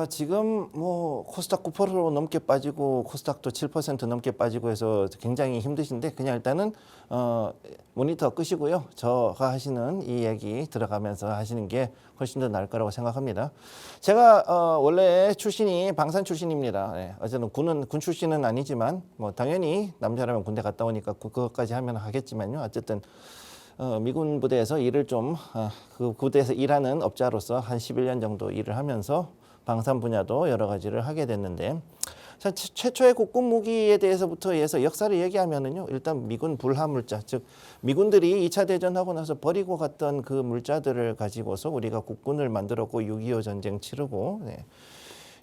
지금 뭐 코스닥 9% 넘게 빠지고 코스닥도 7% 넘게 빠지고 해서 굉장히 힘드신데 그냥 일단은 모니터 끄시고요. 저가 하시는 이 얘기 들어가면서 하시는 게 훨씬 더 나을 거라고 생각합니다. 제가 원래 출신이 방산 출신입니다. 네, 어쨌든 군 출신은 아니지만 뭐 당연히 남자라면 군대 갔다 오니까 그것까지 하면 하겠지만요. 어쨌든 미군 부대에서 일을 좀 그 부대에서 일하는 업자로서 한 11년 정도 일을 하면서 방산 분야도 여러 가지를 하게 됐는데 최초의 국군 무기에 대해서부터 해서 역사를 얘기하면은요. 일단 미군 불화 물자, 즉 미군들이 2차 대전하고 나서 버리고 갔던 그 물자들을 가지고서 우리가 국군을 만들었고 6.25 전쟁 치르고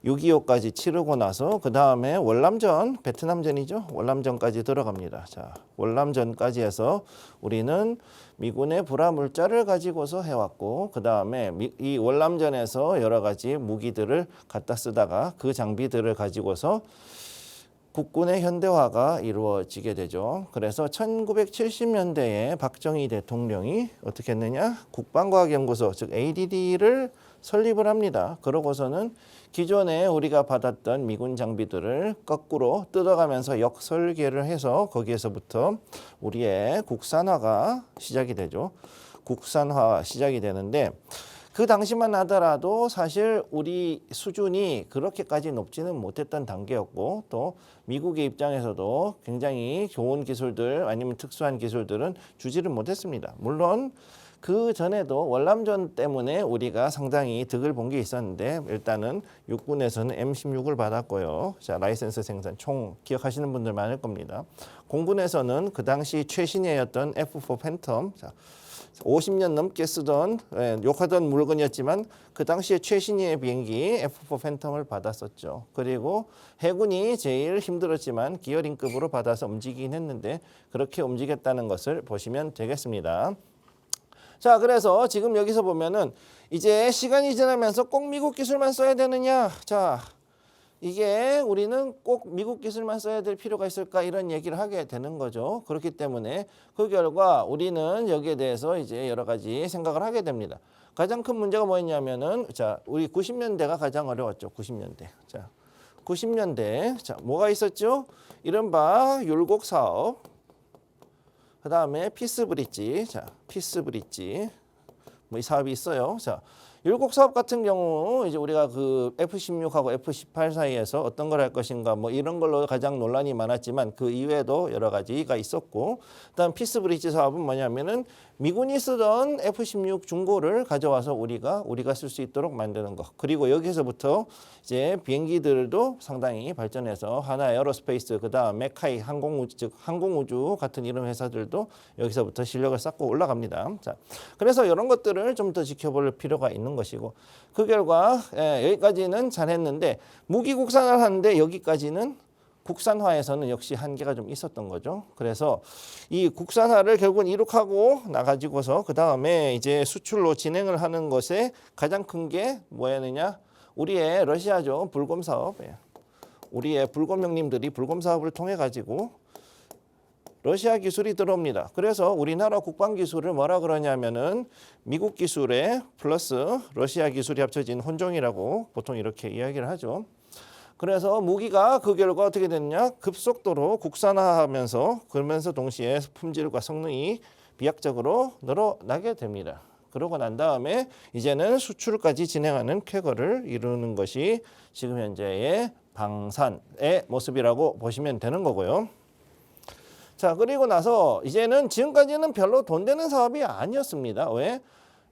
6.25까지 치르고 나서 그 다음에 월남전, 베트남전이죠. 월남전까지 들어갑니다. 자, 월남전까지 해서 우리는 미군의 불화 물자를 가지고서 해왔고 그 다음에 이 월남전에서 여러 가지 무기들을 갖다 쓰다가 그 장비들을 가지고서 국군의 현대화가 이루어지게 되죠. 그래서 1970년대에 박정희 대통령이 어떻게 했느냐? 국방과학연구소, 즉 ADD를 설립을 합니다. 그러고서는 기존에 우리가 받았던 미군 장비들을 거꾸로 뜯어가면서 역설계를 해서 거기에서부터 우리의 국산화가 시작이 되죠. 국산화가 시작이 되는데 그 당시만 하더라도 사실 우리 수준이 그렇게까지 높지는 못했던 단계였고 또 미국의 입장에서도 굉장히 좋은 기술들 아니면 특수한 기술들은 주지를 못했습니다. 물론 그 전에도 월남전 때문에 우리가 상당히 득을 본 게 있었는데 일단은 육군에서는 M16을 받았고요. 자, 라이센스 생산 총 기억하시는 분들 많을 겁니다. 공군에서는 그 당시 최신鋭였던 F4 팬텀, 자, 50년 넘게 쓰던 욕하던 물건이었지만 그 당시에 최신의 비행기 F4 팬텀을 받았었죠. 그리고 해군이 제일 힘들었지만 기어링급으로 받아서 움직이긴 했는데 그렇게 움직였다는 것을 보시면 되겠습니다. 자, 그래서 지금 여기서 보면은 이제 시간이 지나면서 꼭 미국 기술만 써야 되느냐? 자, 이게 우리는 꼭 미국 기술만 써야 될 필요가 있을까? 이런 얘기를 하게 되는 거죠. 그렇기 때문에 그 결과 우리는 여기에 대해서 이제 여러 가지 생각을 하게 됩니다. 가장 큰 문제가 뭐였냐면은 자, 우리 90년대가 가장 어려웠죠. 90년대. 자, 90년대. 자, 뭐가 있었죠? 이른바 율곡 사업. 그 다음에 피스 브릿지, 자, 피스 브릿지, 뭐 이 사업이 있어요. 자, 율곡 사업 같은 경우 이제 우리가 그 F-16하고 F-18 사이에서 어떤 걸 할 것인가 뭐 이런 걸로 가장 논란이 많았지만 그 이외에도 여러 가지가 있었고, 그다음 피스 브릿지 사업은 뭐냐면은 미군이 쓰던 F-16 중고를 가져와서 우리가 쓸 수 있도록 만드는 것. 그리고 여기서부터 이제 비행기들도 상당히 발전해서 하나 에어로스페이스, 그다음 메카이 항공우주, 즉 항공우주 같은 이런 회사들도 여기서부터 실력을 쌓고 올라갑니다. 자, 그래서 이런 것들을 좀 더 지켜볼 필요가 있는 것이고, 그 결과 여기까지는 잘했는데 무기 국산을 하는데 여기까지는 국산화에서는 역시 한계가 좀 있었던 거죠. 그래서 이 국산화를 결국은 이룩하고 나가지고서 그 다음에 이제 수출로 진행을 하는 것에 가장 큰 게 뭐였느냐? 우리의 러시아죠. 불곰 사업. 우리의 불곰 형님들이 불곰 사업을 통해 가지고 러시아 기술이 들어옵니다. 그래서 우리나라 국방 기술을 뭐라 그러냐면은 미국 기술에 플러스 러시아 기술이 합쳐진 혼종이라고 보통 이렇게 이야기를 하죠. 그래서 무기가 그 결과 어떻게 됐냐? 급속도로 국산화하면서 그러면서 동시에 품질과 성능이 비약적으로 늘어나게 됩니다. 그러고 난 다음에 이제는 수출까지 진행하는 쾌거를 이루는 것이 지금 현재의 방산의 모습이라고 보시면 되는 거고요. 자, 그리고 나서 이제는 지금까지는 별로 돈 되는 사업이 아니었습니다. 왜?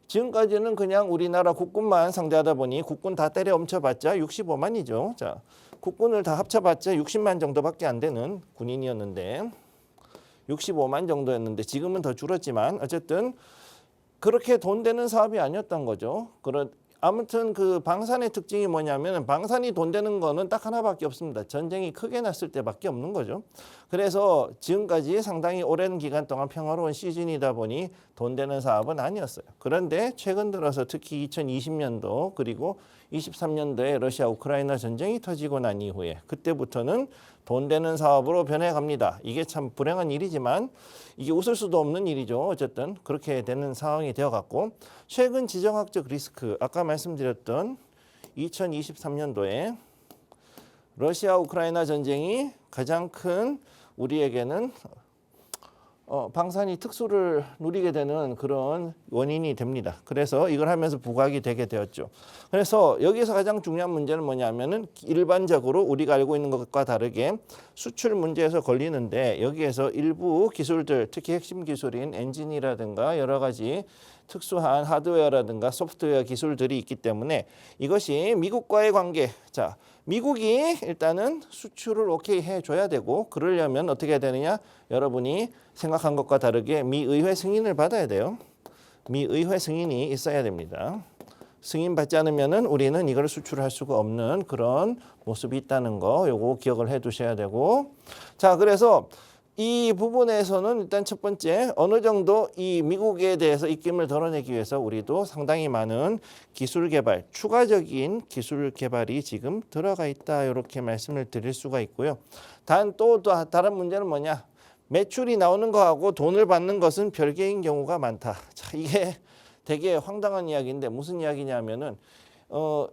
지금까지는 그냥 우리나라 국군만 상대하다 보니 국군 다 때려 엎쳐봤자 65만이죠. 자, 국군을 다 합쳐봤자 60만 정도밖에 안 되는 군인이었는데 65만 정도였는데 지금은 더 줄었지만 어쨌든 그렇게 돈 되는 사업이 아니었던 거죠. 아무튼 그 방산의 특징이 뭐냐면 방산이 돈 되는 거는 딱 하나밖에 없습니다. 전쟁이 크게 났을 때밖에 없는 거죠. 그래서 지금까지 상당히 오랜 기간 동안 평화로운 시즌이다 보니 돈 되는 사업은 아니었어요. 그런데 최근 들어서 특히 2020년도 그리고 23년도에 러시아 우크라이나 전쟁이 터지고 난 이후에 그때부터는 돈 되는 사업으로 변해갑니다. 이게 참 불행한 일이지만 이게 웃을 수도 없는 일이죠. 어쨌든 그렇게 되는 상황이 되어갔고 최근 지정학적 리스크 아까 말씀드렸던 2023년도에 러시아 우크라이나 전쟁이 가장 큰 우리에게는 방산이 특수를 누리게 되는 그런 원인이 됩니다. 그래서 이걸 하면서 부각이 되게 되었죠. 그래서 여기서 가장 중요한 문제는 뭐냐면은 일반적으로 우리가 알고 있는 것과 다르게 수출 문제에서 걸리는데 여기에서 일부 기술들, 특히 핵심 기술인 엔진이라든가 여러 가지 특수한 하드웨어라든가 소프트웨어 기술들이 있기 때문에 이것이 미국과의 관계, 자, 미국이 일단은 수출을 오케이 해줘야 되고 그러려면 어떻게 해야 되느냐? 여러분이 생각한 것과 다르게 미 의회 승인을 받아야 돼요. 미 의회 승인이 있어야 됩니다. 승인 받지 않으면은 우리는 이걸 수출할 수가 없는 그런 모습이 있다는 거 요거 기억을 해 두셔야 되고 자 그래서 이 부분에서는 일단 첫 번째 어느 정도 이 미국에 대해서 입김을 덜어내기 위해서 우리도 상당히 많은 기술 개발, 추가적인 기술 개발이 지금 들어가 있다 이렇게 말씀을 드릴 수가 있고요. 단 또 다른 문제는 뭐냐? 매출이 나오는 거하고 돈을 받는 것은 별개인 경우가 많다. 자, 이게 되게 황당한 이야기인데 무슨 이야기냐면은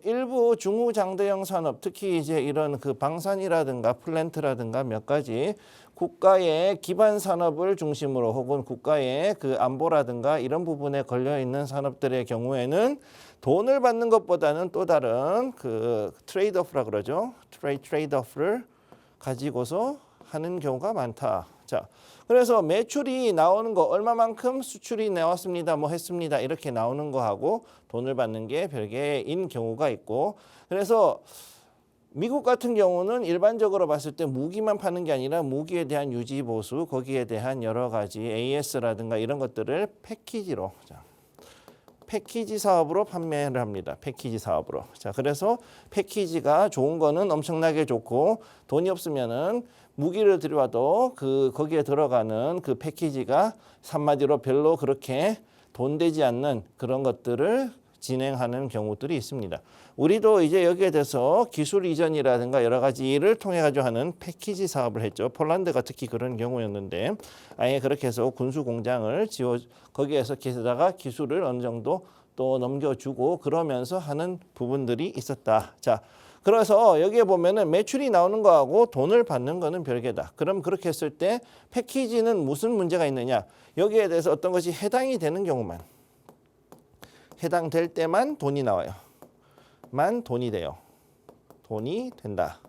일부 중후장대형 산업, 특히 이제 이런 그 방산이라든가 플랜트라든가 몇 가지 국가의 기반 산업을 중심으로 혹은 국가의 그 안보라든가 이런 부분에 걸려 있는 산업들의 경우에는 돈을 받는 것보다는 또 다른 그 트레이드오프라 그러죠. 트레이드오프를 가지고서 하는 경우가 많다. 자, 그래서 매출이 나오는 거 얼마만큼 수출이 나왔습니다. 뭐 했습니다. 이렇게 나오는 거하고 돈을 받는 게 별개인 경우가 있고 그래서 미국 같은 경우는 일반적으로 봤을 때 무기만 파는 게 아니라 무기에 대한 유지 보수 거기에 대한 여러 가지 AS라든가 이런 것들을 패키지로 패키지 사업으로 판매를 합니다. 패키지 사업으로. 자, 그래서 패키지가 좋은 거는 엄청나게 좋고 돈이 없으면은 무기를 들여와도 거기에 들어가는 그 패키지가 한마디로 별로 그렇게 돈 되지 않는 그런 것들을 진행하는 경우들이 있습니다. 우리도 이제 여기에 대해서 기술 이전이라든가 여러 가지 일을 통해 가지고 하는 패키지 사업을 했죠. 폴란드가 특히 그런 경우였는데 아예 그렇게 해서 군수 공장을 거기에서 게다가 기술을 어느 정도 또 넘겨주고 그러면서 하는 부분들이 있었다. 자, 그래서 여기에 보면은 매출이 나오는 거하고 돈을 받는 거는 별개다. 그럼 그렇게 했을 때 패키지는 무슨 문제가 있느냐? 여기에 대해서 어떤 것이 해당이 되는 경우만 해당될 때만 돈이 나와요. 만 돈이 돼요. 돈이 된다.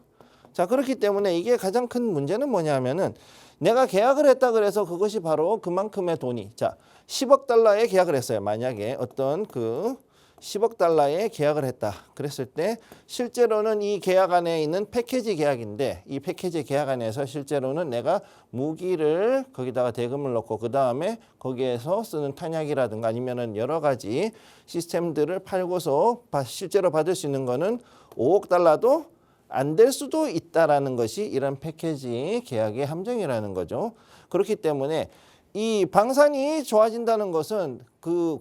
자, 그렇기 때문에 이게 가장 큰 문제는 뭐냐면은 내가 계약을 했다 그래서 그것이 바로 그만큼의 돈이, 자, 10억 달러에 계약을 했어요. 만약에 어떤 그 10억 달러에 계약을 했다 그랬을 때 실제로는 이 계약 안에 있는 패키지 계약인데 이 패키지 계약 안에서 실제로는 내가 무기를 거기다가 대금을 넣고 그 다음에 거기에서 쓰는 탄약이라든가 아니면은 여러 가지 시스템들을 팔고서 실제로 받을 수 있는 거는 5억 달러도 안 될 수도 있다라는 것이 이런 패키지 계약의 함정이라는 거죠. 그렇기 때문에 이 방산이 좋아진다는 것은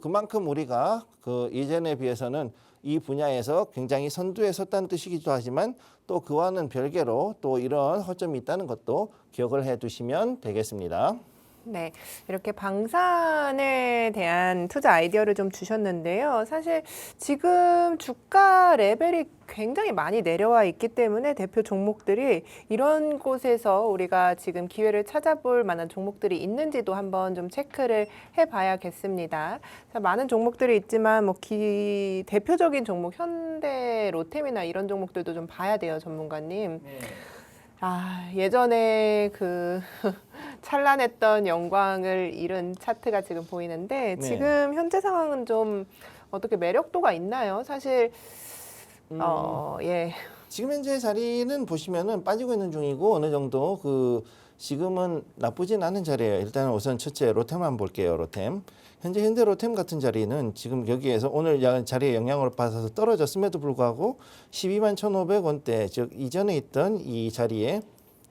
그만큼 우리가 그 이전에 비해서는 이 분야에서 굉장히 선두에 섰다는 뜻이기도 하지만 또 그와는 별개로 또 이런 허점이 있다는 것도 기억을 해 두시면 되겠습니다. 네, 이렇게 방산에 대한 투자 아이디어를 좀 주셨는데요. 사실 지금 주가 레벨이 굉장히 많이 내려와 있기 때문에 대표 종목들이 이런 곳에서 우리가 지금 기회를 찾아볼 만한 종목들이 있는지도 한번 좀 체크를 해봐야겠습니다. 자, 많은 종목들이 있지만 뭐 대표적인 종목 현대, 로템이나 이런 종목들도 좀 봐야 돼요, 전문가님. 네. 아, 예전에 그 찬란했던 영광을 잃은 차트가 지금 보이는데 네. 지금 현재 상황은 좀 어떻게 매력도가 있나요? 사실 예. 지금 현재 자리는 보시면은 빠지고 있는 중이고 어느 정도 그 지금은 나쁘진 않은 자리예요. 일단 우선 첫째 로템만 볼게요. 로템. 현재 현대 로템 같은 자리는 지금 여기에서 오늘 자리에 영향을 받아서 떨어졌음에도 불구하고 12만 1,500원대 즉 이전에 있던 이 자리에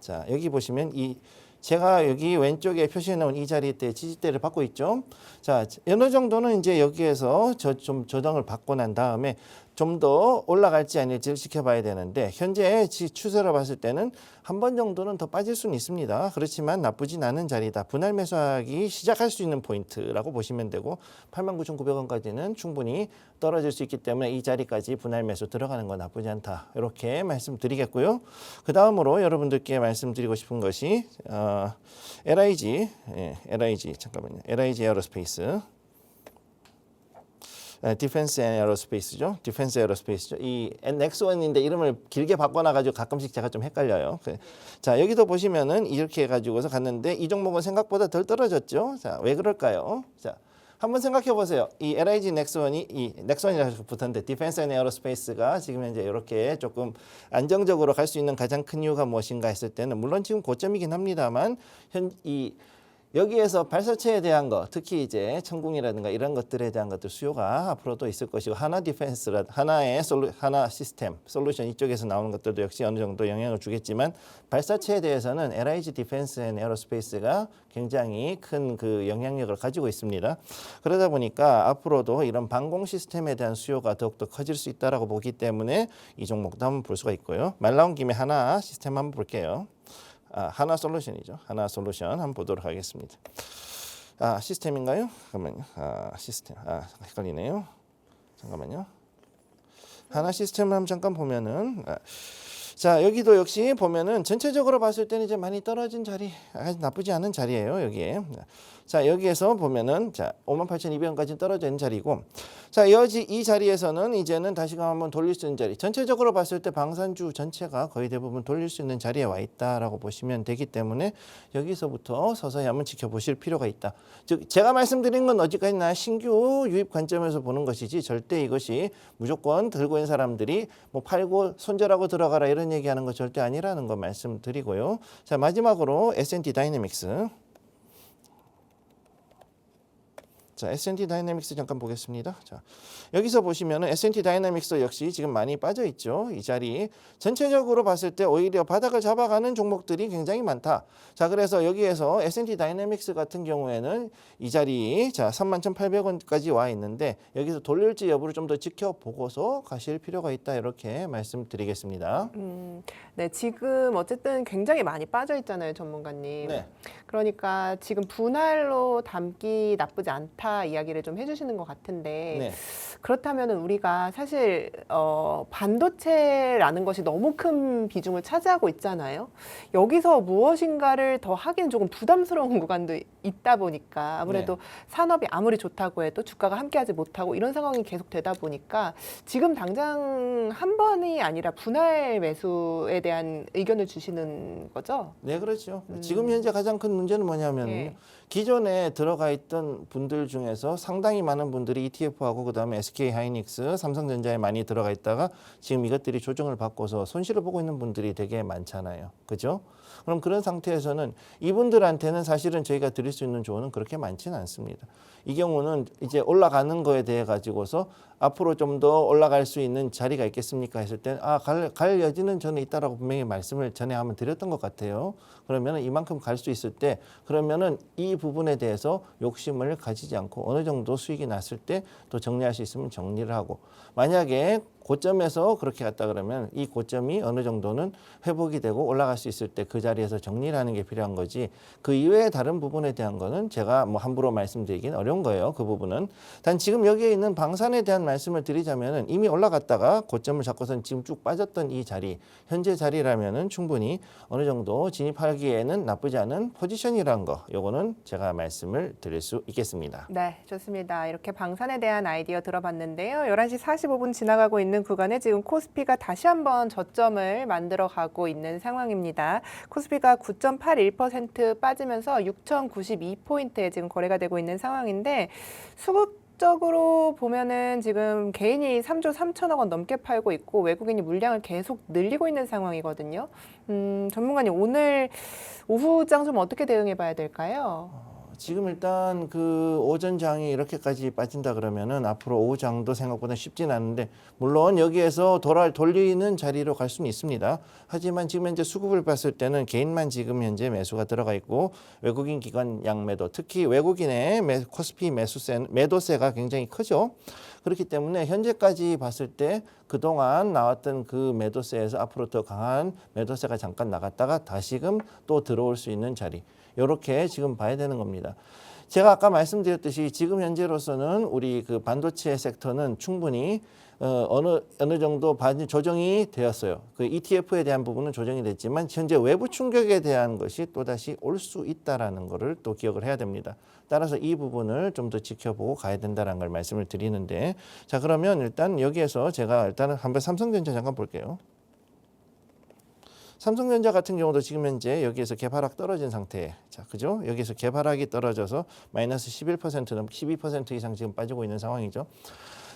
자 여기 보시면 이 제가 여기 왼쪽에 표시해 놓은 이 자리 때 지지대를 받고 있죠. 자 어느 정도는 이제 여기에서 좀 조정을 받고 난 다음에 좀 더 올라갈지 아닐지를 지켜봐야 되는데 현재 추세로 봤을 때는 한 번 정도는 더 빠질 수는 있습니다. 그렇지만 나쁘진 않은 자리다. 분할 매수하기 시작할 수 있는 포인트라고 보시면 되고 89,900원까지는 충분히 떨어질 수 있기 때문에 이 자리까지 분할 매수 들어가는 건 나쁘지 않다. 이렇게 말씀드리겠고요. 그 다음으로 여러분들께 말씀드리고 싶은 것이 LIG, 잠깐만요. LIG 에어로스페이스. 디펜스 에어로스페이스죠. 디펜스 에어로스페이스죠. 이 넥스원인데 이름을 길게 바꿔놔가지고 가끔씩 제가 좀 헷갈려요. 자 여기도 보시면은 이렇게 해가지고서 갔는데 이 종목은 생각보다 덜 떨어졌죠. 자 왜 그럴까요? 자 한번 생각해 보세요. 이 LIG 넥스원이 이 넥스원이라고 붙었는데 디펜스 앤 에어로스페이스가 지금 현재 이렇게 조금 안정적으로 갈 수 있는 가장 큰 이유가 무엇인가 했을 때는 물론 지금 고점이긴 합니다만 여기에서 발사체에 대한 거, 특히 이제 천궁이라든가 이런 것들에 대한 것들 수요가 앞으로도 있을 것이고 하나 디펜스라 하나 시스템 솔루션 이쪽에서 나오는 것들도 역시 어느 정도 영향을 주겠지만 발사체에 대해서는 LIG 디펜스 앤 에어로스페이스가 굉장히 큰 그 영향력을 가지고 있습니다. 그러다 보니까 앞으로도 이런 방공 시스템에 대한 수요가 더욱더 커질 수 있다라고 보기 때문에 이 종목도 한번 볼 수가 있고요. 말 나온 김에 하나 시스템 한번 볼게요. 하나 솔루션이죠. 하나 솔루션 한번 보도록 하겠습니다. 시스템인가요? 잠깐만요. 시스템. 헷갈리네요. 잠깐만요. 하나 시스템을 한번 잠깐 보면은 자 여기도 역시 보면은 전체적으로 봤을 때는 이제 많이 떨어진 자리, 아주 나쁘지 않은 자리예요. 여기에. 자 여기에서 보면은 자 58,200원까지 떨어져 있는 자리고, 자 이 자리에서는 이제는 다시금 한번 돌릴 수 있는 자리. 전체적으로 봤을 때 방산주 전체가 거의 대부분 돌릴 수 있는 자리에 와 있다라고 보시면 되기 때문에 여기서부터 서서히 한번 지켜보실 필요가 있다. 즉 제가 말씀드린 건 어디까지나 신규 유입 관점에서 보는 것이지 절대 이것이 무조건 들고 있는 사람들이 뭐 팔고 손절하고 들어가라 이런 얘기하는 거 절대 아니라는 거 말씀드리고요. 자 마지막으로 S&T 다이내믹스. 자, S&T 다이내믹스 잠깐 보겠습니다. 자, 여기서 보시면은 S&T 다이내믹스 역시 지금 많이 빠져 있죠. 이 자리 전체적으로 봤을 때 오히려 바닥을 잡아가는 종목들이 굉장히 많다. 자, 그래서 여기에서 S&T 다이내믹스 같은 경우에는 이 자리 자 31,800원까지 와 있는데 여기서 돌릴지 여부를 좀 더 지켜보고서 가실 필요가 있다 이렇게 말씀드리겠습니다. 네, 지금 어쨌든 굉장히 많이 빠져 있잖아요, 전문가님. 네. 그러니까 지금 분할로 담기 나쁘지 않다 이야기를 좀 해주시는 것 같은데 네. 그렇다면 우리가 사실 반도체라는 것이 너무 큰 비중을 차지하고 있잖아요. 여기서 무엇인가를 더 하기는 조금 부담스러운 구간도 있다 보니까 아무래도 산업이 아무리 좋다고 해도 주가가 함께하지 못하고 이런 상황이 계속 되다 보니까 지금 당장 한 번이 아니라 분할 매수에 대한 의견을 주시는 거죠? 네, 그렇죠. 지금 현재 가장 큰 문제는 뭐냐면 예. 기존에 들어가 있던 분들 중에서 상당히 많은 분들이 ETF하고 그다음에 SK 하이닉스, 삼성전자에 많이 들어가 있다가 지금 이것들이 조정을 받고서 손실을 보고 있는 분들이 되게 많잖아요. 그죠? 그럼 그런 상태에서는 이분들한테는 사실은 저희가 드릴 수 있는 조언은 그렇게 많지는 않습니다. 이 경우는 이제 올라가는 거에 대해 가지고서 앞으로 좀 더 올라갈 수 있는 자리가 있겠습니까 했을 때 갈 여지는 저는 있다라고 분명히 말씀을 전에 한번 드렸던 것 같아요. 그러면은 이만큼 갈 수 있을 때 그러면은 이 부분에 대해서 욕심을 가지지 않고 어느 정도 수익이 났을 때 또 정리할 수 있으면 정리를 하고 만약에 고점에서 그렇게 갔다 그러면 이 고점이 어느 정도는 회복이 되고 올라갈 수 있을 때 그 자리에서 정리를 하는 게 필요한 거지 그 이외의 다른 부분에 대한 거는 제가 뭐 함부로 말씀드리기는 어려운 거예요. 그 부분은. 단 지금 여기에 있는 방산에 대한 말씀을 드리자면은 이미 올라갔다가 고점을 잡고선 지금 쭉 빠졌던 이 자리 현재 자리라면은 충분히 어느 정도 진입하기에는 나쁘지 않은 포지션이란 거 요거는 제가 말씀을 드릴 수 있겠습니다. 네, 좋습니다. 이렇게 방산에 대한 아이디어 들어봤는데요. 11시 45분 지나가고 있는 구간에 지금 코스피가 다시 한번 저점을 만들어가고 있는 상황입니다. 코스피가 9.81% 빠지면서 6,092포인트에 지금 거래가 되고 있는 상황인데 수급적으로 보면은 지금 개인이 3조 3천억 원 넘게 팔고 있고 외국인이 물량을 계속 늘리고 있는 상황이거든요. 전문가님 오늘 오후장 좀 어떻게 대응해 봐야 될까요? 지금 일단 그 오전장이 이렇게까지 빠진다 그러면은 앞으로 오후장도 생각보다 쉽진 않은데 물론 여기에서 돌리는 자리로 갈 수는 있습니다. 하지만 지금 현재 수급을 봤을 때는 개인만 지금 현재 매수가 들어가 있고 외국인 기관 양매도 특히 외국인의 코스피 매도세가 굉장히 크죠. 그렇기 때문에 현재까지 봤을 때 그동안 나왔던 그 매도세에서 앞으로 더 강한 매도세가 잠깐 나갔다가 다시금 또 들어올 수 있는 자리. 이렇게 지금 봐야 되는 겁니다. 제가 아까 말씀드렸듯이 지금 현재로서는 우리 그 반도체 섹터는 충분히 어느 정도 조정이 되었어요. 그 ETF에 대한 부분은 조정이 됐지만 현재 외부 충격에 대한 것이 또다시 올 수 있다라는 것을 또 기억을 해야 됩니다. 따라서 이 부분을 좀 더 지켜보고 가야 된다는 걸 말씀을 드리는데 자 그러면 일단 여기에서 제가 일단은 한번 삼성전자 잠깐 볼게요. 삼성전자 같은 경우도 지금 현재 여기에서 개발학 떨어진 상태. 자, 그죠? 여기에서 개발학이 떨어져서 마이너스 11%는 12% 이상 지금 빠지고 있는 상황이죠.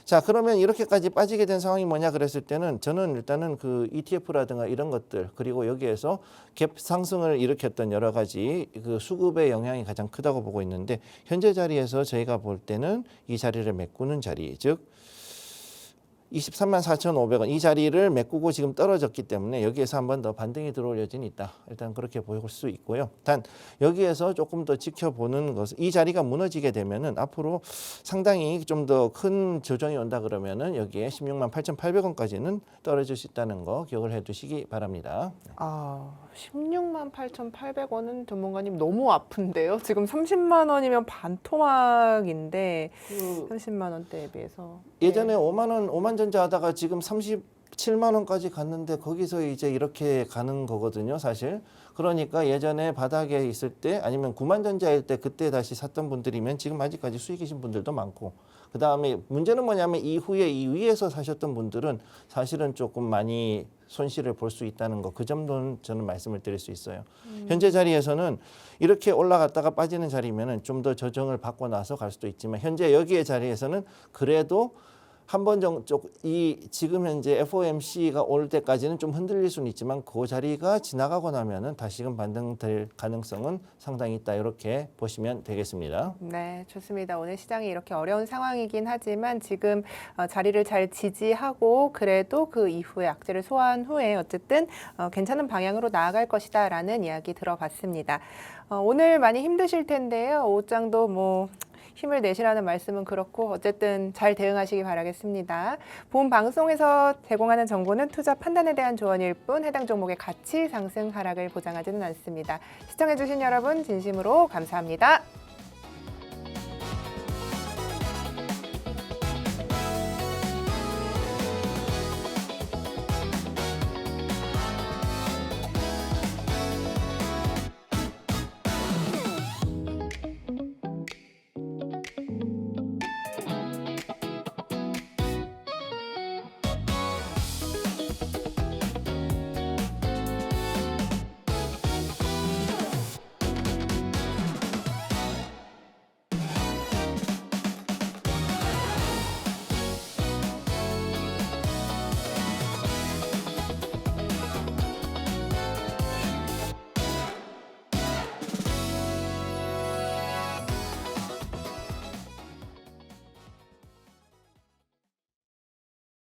자, 그러면 이렇게까지 빠지게 된 상황이 뭐냐 그랬을 때는 저는 일단은 그 ETF라든가 이런 것들 그리고 여기에서 갭 상승을 일으켰던 여러 가지 그 수급의 영향이 가장 크다고 보고 있는데 현재 자리에서 저희가 볼 때는 이 자리를 메꾸는 자리, 즉 23만 4,500원 이 자리를 메꾸고 지금 떨어졌기 때문에 여기에서 한 번 더 반등이 들어올 여지는 있다. 일단 그렇게 볼 수 있고요. 단 여기에서 조금 더 지켜보는 것은 이 자리가 무너지게 되면은 앞으로 상당히 좀 더 큰 조정이 온다 그러면은 여기에 16만 8,800원까지는 떨어질 수 있다는 거 기억을 해두시기 바랍니다. 16만 8,800원은 전문가님 너무 아픈데요. 지금 30만 원이면 반토막인데 30만 원대에 비해서 예전에 5만 전자 하다가 지금 37만 원까지 갔는데 거기서 이제 이렇게 가는 거거든요, 사실. 그러니까 예전에 바닥에 있을 때 아니면 9만 전자일 때 그때 다시 샀던 분들이면 지금 아직까지 수익이신 분들도 많고 그다음에 문제는 뭐냐면 이후에 이 위에서 사셨던 분들은 사실은 조금 많이 손실을 볼 수 있다는 거 그 정도는 저는 말씀을 드릴 수 있어요. 현재 자리에서는 이렇게 올라갔다가 빠지는 자리면은 좀 더 조정을 받고 나서 갈 수도 있지만 현재 여기의 자리에서는 그래도 한 번 정도 지금 현재 FOMC가 올 때까지는 좀 흔들릴 수는 있지만 그 자리가 지나가고 나면은 다시금 반등될 가능성은 상당히 있다 이렇게 보시면 되겠습니다. 네, 좋습니다. 오늘 시장이 이렇게 어려운 상황이긴 하지만 지금 자리를 잘 지지하고 그래도 그 이후에 악재를 소화한 후에 어쨌든 괜찮은 방향으로 나아갈 것이다라는 이야기 들어봤습니다. 오늘 많이 힘드실 텐데요. 오후장도 뭐 힘을 내시라는 말씀은 그렇고 어쨌든 잘 대응하시기 바라겠습니다. 본 방송에서 제공하는 정보는 투자 판단에 대한 조언일 뿐 해당 종목의 가치 상승 하락을 보장하지는 않습니다. 시청해주신 여러분 진심으로 감사합니다.